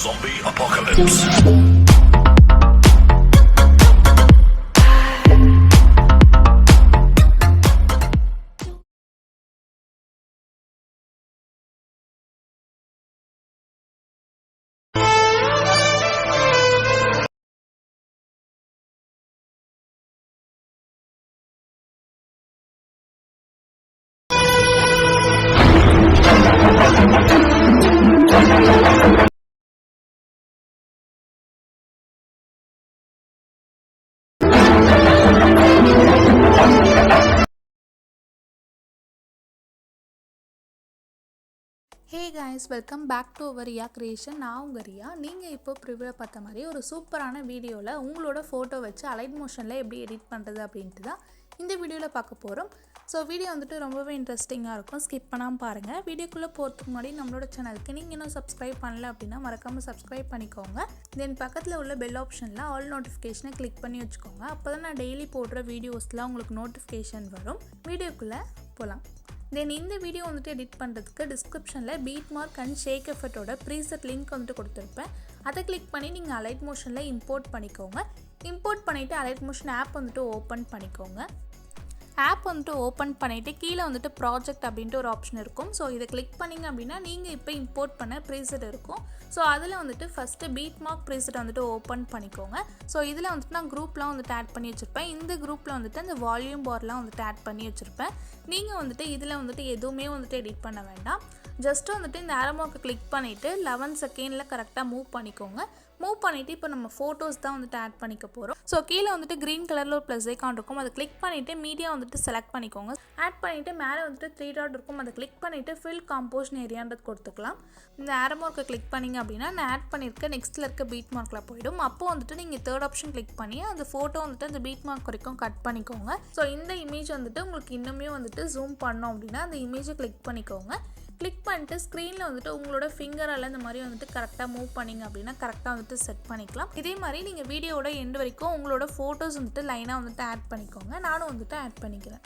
Zombie apocalypse. Hey guys, welcome back to our Riya creation. நான் உங்கள் ரியா. நீங்கள் இப்போ ப்ரிவியூவில் பார்த்த மாதிரி ஒரு சூப்பரான வீடியோவில் உங்களோட ஃபோட்டோ வச்சு அலைட் மோஷனில் எப்படி எடிட் பண்ணுறது அப்படின்ட்டு தான் இந்த வீடியோவில் பார்க்க போகிறோம். ஸோ வீடியோ வந்துட்டு ரொம்பவே இன்ட்ரெஸ்டிங்காக இருக்கும், ஸ்கிப் பண்ணாமல் பாருங்கள். வீடியோக்குள்ளே போகிறதுக்கு முன்னாடி நம்மளோட சேனலுக்கு நீங்கள் இன்னும் சப்ஸ்கிரைப் பண்ணல அப்படின்னா மறக்காமல் சப்ஸ்கிரைப் பண்ணிக்கோங்க. தென் பக்கத்தில் உள்ள பெல் ஆப்ஷனில் ஆல் நோட்டிஃபிகேஷனை கிளிக் பண்ணி வச்சுக்கோங்க. அப்போ தான் நான் டெய்லி போடுற வீடியோஸ்லாம் உங்களுக்கு நோட்டிஃபிகேஷன் வரும். வீடியோக்குள்ளே போகலாம். தென் இந்த வீடியோ வந்துட்டு எடிட் பண்ணுறதுக்கு டிஸ்கிரிப்ஷனில் பீட் மார்க் அண்ட் ஷேக் எஃபெக்ட்டோட ப்ரீசெட் லிங்க் வந்துட்டு கொடுத்துருப்பேன். அதை கிளிக் பண்ணி நீங்கள் அலைட் மோஷனில் இம்போர்ட் பண்ணிக்கோங்க. இம்போர்ட் பண்ணிவிட்டு அலைட் மோஷன் ஆப் வந்துட்டு ஓப்பன் பண்ணிக்கோங்க. ஆப் வந்துட்டு ஓப்பன் பண்ணிவிட்டு கீழே வந்துட்டு ப்ராஜெக்ட் அப்படின்ட்டு ஒரு ஆப்ஷன் இருக்கும். ஸோ இதை கிளிக் பண்ணிங்க அப்படின்னா நீங்கள் இப்போ இம்போர்ட் பண்ண ப்ரீசெட் இருக்கும். ஸோ அதில் வந்துட்டு ஃபஸ்ட்டு பீட் மார்க் ப்ரீசெட் வந்துட்டு ஓப்பன் பண்ணிக்கோங்க. ஸோ இதில் வந்துட்டு நான் குரூப்லாம் வந்துட்டு ஆட் பண்ணி வச்சுருப்பேன். இந்த குரூப்பில் வந்துட்டு அந்த வால்யூம் பார்லாம் வந்துட்டு ஆட் பண்ணி வச்சுருப்பேன். நீங்கள் வந்துட்டு இதில் வந்துட்டு எதுவுமே வந்துட்டு எடிட் பண்ண வேண்டாம். ஜஸ்ட்டு வந்துட்டு இந்த ஆரோ மார்க்கை கிளிக் பண்ணிவிட்டு 11 செகண்டில் கரெக்டாக மூவ் பண்ணிக்கோங்க. மூவ் பண்ணிவிட்டு இப்போ நம்ம ஃபோட்டோஸ் தான் வந்துட்டு ஆட் பண்ணிக்க போகிறோம். ஸோ கீழே வந்துட்டு க்ரீன் கலரில் ஒரு ப்ளஸ் ஐக்கான் இருக்கும். அதை கிளிக் பண்ணிவிட்டு மீடியா வந்துட்டு செலக்ட் பண்ணிக்கோங்க. ஆட் பண்ணிவிட்டு மேலே வந்துட்டு 3 டாட் இருக்கும். அதை கிளிக் பண்ணிவிட்டு ஃபில் காம்போஷன் ஏரியான்றது கொடுத்துக்கலாம். இந்த ஆரோ மார்க்கை கிளிக் பண்ணிங்க அப்படின்னா நான் ஆட் பண்ணியிருக்க நெக்ஸ்ட்டில் இருக்க பீட் மார்க்கில் போயிடும். அப்போ வந்துட்டு நீங்கள் தேர்ட் ஆப்ஷன் கிளிக் பண்ணி அந்த ஃபோட்டோ வந்துட்டு அந்த பீட் மார்க் வரைக்கும் கட் பண்ணிக்கோங்க. ஸோ இந்த இமேஜ் வந்துட்டு உங்களுக்கு இன்னுமே வந்துட்டு ஜூம் பண்ணோம் அப்படின்னா அந்த இமேஜை கிளிக் பண்ணிக்கோங்க. கிளிக் பண்ணிட்டு ஸ்க்ரீனில் வந்துட்டு உங்களோட ஃபிங்கரால் இந்த மாதிரி வந்துட்டு கரெக்டாக மூவ் பண்ணிங்க அப்படின்னா கரெக்டாக வந்துட்டு செட் பண்ணிக்கலாம். இதே மாதிரி நீங்கள் வீடியோட எண்டு வரைக்கும் உங்களோட ஃபோட்டோஸ் வந்துட்டு லைனாக வந்துட்டு ஆட் பண்ணிக்கோங்க. நானும் வந்துட்டு ஆட் பண்ணிக்கிறேன்.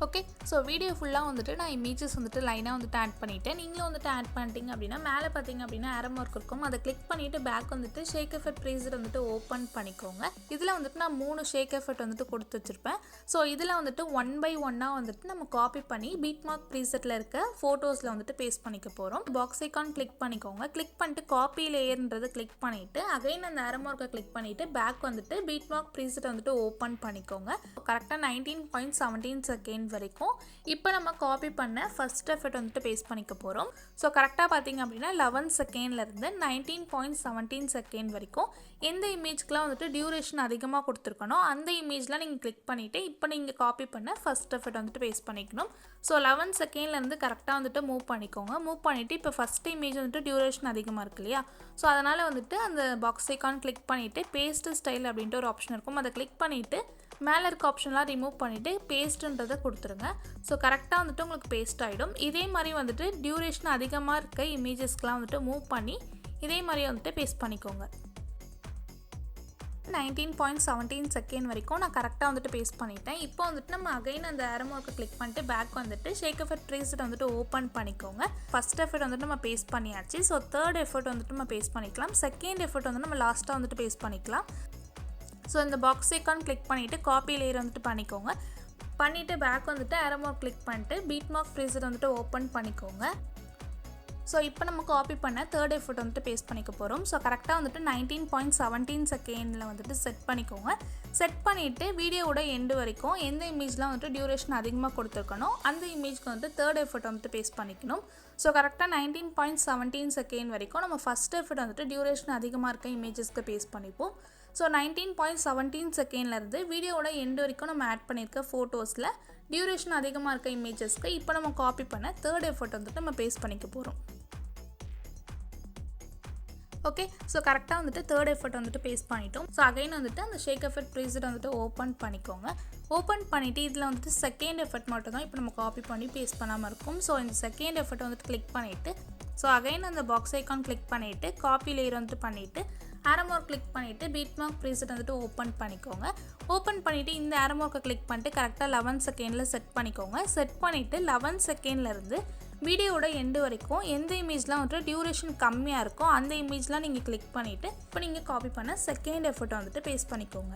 ஓகே, ஸோ வீடியோ ஃபுல்லாக வந்துட்டு நான் இமேஜஸ் வந்துட்டு லைனாக வந்துட்டு ஆட் பண்ணிவிட்டேன். நீங்களும் வந்துட்டு ஆட் பண்ணிட்டீங்க அப்படின்னா மேலே பார்த்தீங்க அப்படின்னா ஆரோ மார்க் இருக்கும். அதை கிளிக் பண்ணிவிட்டு பேக் வந்துட்டு ஷேக் எஃபெக்ட் ப்ரீசெட் வந்துட்டு ஓப்பன் பண்ணிக்கோங்க. இதில் வந்துட்டு நான் 3 ஷேக் எஃபெக்ட் வந்துட்டு கொடுத்து வச்சுருப்பேன். ஸோ இதில் வந்துட்டு 1 by 1 வந்துட்டு நம்ம காப்பி பண்ணி பீட் மார்க் ப்ரீசெட்டில் இருக்க ஃபோட்டோஸில் வந்துட்டு பேஸ்ட் பண்ணிக்க போகிறோம். பாக்ஸ் ஐக்கான் கிளிக் பண்ணிக்கோங்க. கிளிக் பண்ணிட்டு காப்பி லேயர்ன்றதை கிளிக் பண்ணிவிட்டு அகைன் அந்த ஆரோ மார்க்கை கிளிக் பண்ணிவிட்டு பேக் வந்துட்டு பீட் மார்க் ப்ரீசெட் வந்துட்டு ஓப்பன் பண்ணிக்கோங்க. கரெக்டாக 19.17 செகண்ட் வரைக்கும் இப்போ நம்ம காப்பி பண்ண ஃபர்ஸ்ட் எஃபெக்ட் வந்துட்டு பேஸ்ட் பண்ணிக்க போகிறோம். ஸோ கரெக்டாக பார்த்தீங்க அப்படின்னா 11 செகண்ட்லேருந்து 19.17 செகண்ட் வரைக்கும் எந்த இமேஜ்க்கெலாம் வந்துட்டு டியூரேஷன் அதிகமாக கொடுத்துருக்கணும் அந்த இமேஜ்லாம் நீங்கள் கிளிக் பண்ணிவிட்டு இப்போ நீங்கள் காப்பி பண்ண ஃபர்ஸ்ட் எஃபெக்ட் வந்துட்டு பேஸ்ட் பண்ணிக்கணும். ஸோ 11 செகண்ட்லேருந்து கரெக்டாக வந்துட்டு மூவ் பண்ணிக்கோங்க. மூவ் பண்ணிவிட்டு இப்போ ஃபஸ்ட் இமேஜ் வந்துட்டு டியூரேஷன் அதிகமாக இருக்கு இல்லையா? ஸோ அதனால் வந்துட்டு அந்த பாக்ஸ் ஐக்கான் கிளிக் பண்ணிவிட்டு பேஸ்ட் ஸ்டைல் அப்படின்ட்டு ஒரு ஆப்ஷன் இருக்கும். அதை கிளிக் பண்ணிவிட்டு மேலே இருக்க ஆப்ஷன்லாம் ரிமூவ் பண்ணிவிட்டு பேஸ்ட்டுன்றதை கொடுத்துருங்க. ஸோ கரெக்டாக வந்துட்டு உங்களுக்கு பேஸ்ட் ஆகிடும். இதே மாதிரி வந்துட்டு டியூரேஷன் அதிகமாக இருக்க இமேஜஸ்க்கெலாம் வந்துட்டு மூவ் பண்ணி இதே மாதிரி வந்துட்டு பேஸ்ட் பண்ணிக்கோங்க. 19.17 செகண்ட் வரைக்கும் நான் கரெக்டாக வந்துட்டு பேஸ்ட் பண்ணிட்டேன். இப்போ வந்துட்டு நம்ம அகைன் அந்த ஆரோ மார்க்கை கிளிக் பண்ணிட்டு பேக் வந்துட்டு ஷேக் எஃபெக்ட் ப்ரீசெட் வந்துட்டு ஓப்பன் பண்ணிக்கோங்க. ஃபர்ஸ்ட் எஃபெக்ட் வந்துட்டு நம்ம பேஸ்ட் பண்ணியாச்சு. ஸோ தேர்ட் எஃபெக்ட் வந்துட்டு நம்ம பேஸ்ட் பண்ணிக்கலாம். செகண்ட் எஃபெக்ட் வந்து நம்ம லாஸ்ட்டாக வந்துட்டு பேஸ்ட் பண்ணிக்கலாம். ஸோ இந்த பாக்ஸ் ஐக்கான் கிளிக் பண்ணிவிட்டு காப்பி லேயர் வந்துட்டு பண்ணிக்கோங்க. பண்ணிவிட்டு பேக் வந்துட்டு ஆரோ மார்க் கிளிக் பண்ணிட்டு பீட் மார்க் ப்ரீசெட் வந்துட்டு ஓப்பன் பண்ணிக்கோங்க. ஸோ இப்போ நம்ம காப்பி பண்ண தேர்ட் எஃபெக்ட் வந்துட்டு பேஸ்ட் பண்ணிக்க போகிறோம். ஸோ கரெக்டாக வந்துட்டு 19.17 செகண்டில் வந்துட்டு செட் பண்ணிக்கோங்க. செட் பண்ணிவிட்டு வீடியோவோட எண்டு வரைக்கும் எந்த இமேஜ்லாம் வந்துட்டு டியூரேஷன் அதிகமாக கொடுத்துருக்கணும் அந்த இமேஜ்க்கு வந்துட்டு தேர்ட் எஃபெக்ட் வந்துட்டு பேஸ்ட் பண்ணிக்கணும். ஸோ கரெக்டாக 19.17 செகண்ட் வரைக்கும் நம்ம ஃபஸ்ட் எஃபெக்ட் வந்துட்டு டியூரேஷன் அதிகமாக இருக்க இமேஜஸ்க்கு பேஸ்ட் பண்ணிப்போம். ஸோ 19.17 செகண்ட்லேருந்து வீடியோவோட எண்டு வரைக்கும் நம்ம ஆட் பண்ணியிருக்க ஃபோட்டோஸில் டியூரேஷன் அதிகமாக இருக்க இமேஜஸ்க்கு இப்போ நம்ம காப்பி பண்ண தேர்ட் எஃபெக்ட் வந்துட்டு நம்ம பேஸ்ட் பண்ணிக்க போகிறோம். ஓகே, ஸோ கரெக்டாக வந்துட்டு தேர்ட் எஃபெக்ட் வந்துட்டு பேஸ்ட் பண்ணிட்டோம். ஸோ அகைன் வந்துட்டு அந்த ஷேக் எஃபெக்ட் ப்ரீசெட் வந்துட்டு ஓப்பன் பண்ணிக்கோங்க. ஓப்பன் பண்ணிவிட்டு இதில் வந்துட்டு செகண்ட் எஃபெக்ட் மட்டும் தான் இப்போ நம்ம காப்பி பண்ணி பேஸ்ட் பண்ணாமல் இருக்கும். ஸோ இந்த செகண்ட் எஃபெக்ட் வந்துட்டு கிளிக் பண்ணிவிட்டு ஸோ அகைன் அந்த பாக்ஸ் ஐக்கான் கிளிக் பண்ணிவிட்டு காப்பி லேயர் வந்துட்டு பண்ணிவிட்டு ஆரோ மார்க் கிளிக் பண்ணிவிட்டு பீட் மார்க் ப்ரீசெட் வந்துட்டு ஓப்பன் பண்ணிக்கோங்க. ஓப்பன் பண்ணிவிட்டு இந்த ஆரோ மார்க்கை கிளிக் பண்ணிட்டு கரெக்டாக 11 செகண்டில் செட் பண்ணிக்கோங்க. செட் பண்ணிவிட்டு 11 செகண்ட்லேருந்து வீடியோவோட எண்டு வரைக்கும் எந்த இமேஜ்லாம் வந்துட்டு டியூரேஷன் கம்மியாக இருக்கோ அந்த இமேஜ்லாம் நீங்கள் கிளிக் பண்ணிவிட்டு இப்போ நீங்கள் காப்பி பண்ண செகண்ட் எஃபர்ட்டை வந்துட்டு பேஸ்ட் பண்ணிக்கோங்க.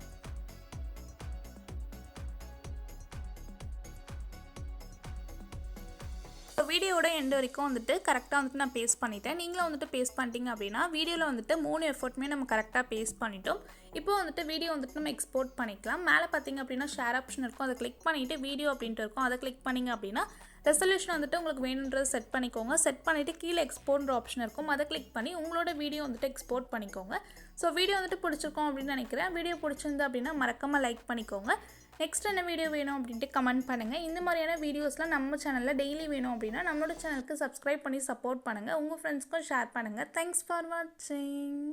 இப்போ வீடியோட எண்டு வரைக்கும் வந்துட்டு கரெக்டாக வந்துட்டு நான் பேஸ்ட் பண்ணிட்டேன். நீங்களும் வந்துட்டு பேஸ்ட் பண்ணிட்டீங்க அப்படின்னா வீடியோவில் வந்துட்டு 3 எஃபர்ட்டுமே நம்ம கரெக்டாக பேஸ்ட் பண்ணிட்டோம். இப்போ வந்துட்டு வீடியோ வந்துட்டு நம்ம எக்ஸ்போர்ட் பண்ணிக்கலாம். மேலே பார்த்தீங்க அப்படின்னா ஷேர் ஆப்ஷன் இருக்கும், அதை கிளிக் பண்ணிவிட்டு வீடியோ அப்படின்ட்டு இருக்கும், அதை கிளிக் பண்ணிங்க அப்படின்னா ரெசல்யூஷன் வந்துட்டு உங்களுக்கு வேணுன்றது செட் பண்ணிக்கோங்க. செட் பண்ணிவிட்டு கீழே எக்ஸ்போர்ட்ன்ற ஆப்ஷன் இருக்கும், அதை கிளிக் பண்ணி உங்களோட வீடியோ வந்துட்டு எக்ஸ்போர்ட் பண்ணிக்கோங்க. ஸோ வீடியோ வந்துட்டு பிடிச்சிருக்கோம் அப்படின்னு நினைக்கிறேன். வீடியோ பிடிச்சிருந்து அப்படின்னா மறக்காமல் லைக் பண்ணிக்கோங்க. நெக்ஸ்ட் என்ன வீடியோ வேணும் அப்படின்ட்டு கமெண்ட் பண்ணுங்கள். இந்த மாதிரியான வீடியோஸ்லாம் நம்ம சேனலில் டெய்லி வேணும் அப்படின்னா நம்மளோட சேனலுக்கு சப்ஸ்கிரைப் பண்ணி சப்போர்ட் பண்ணுங்கள். உங்கள் ஃப்ரெண்ட்ஸ்க்கும் ஷேர் பண்ணுங்கள். தேங்க்ஸ் ஃபார் வாட்சிங்.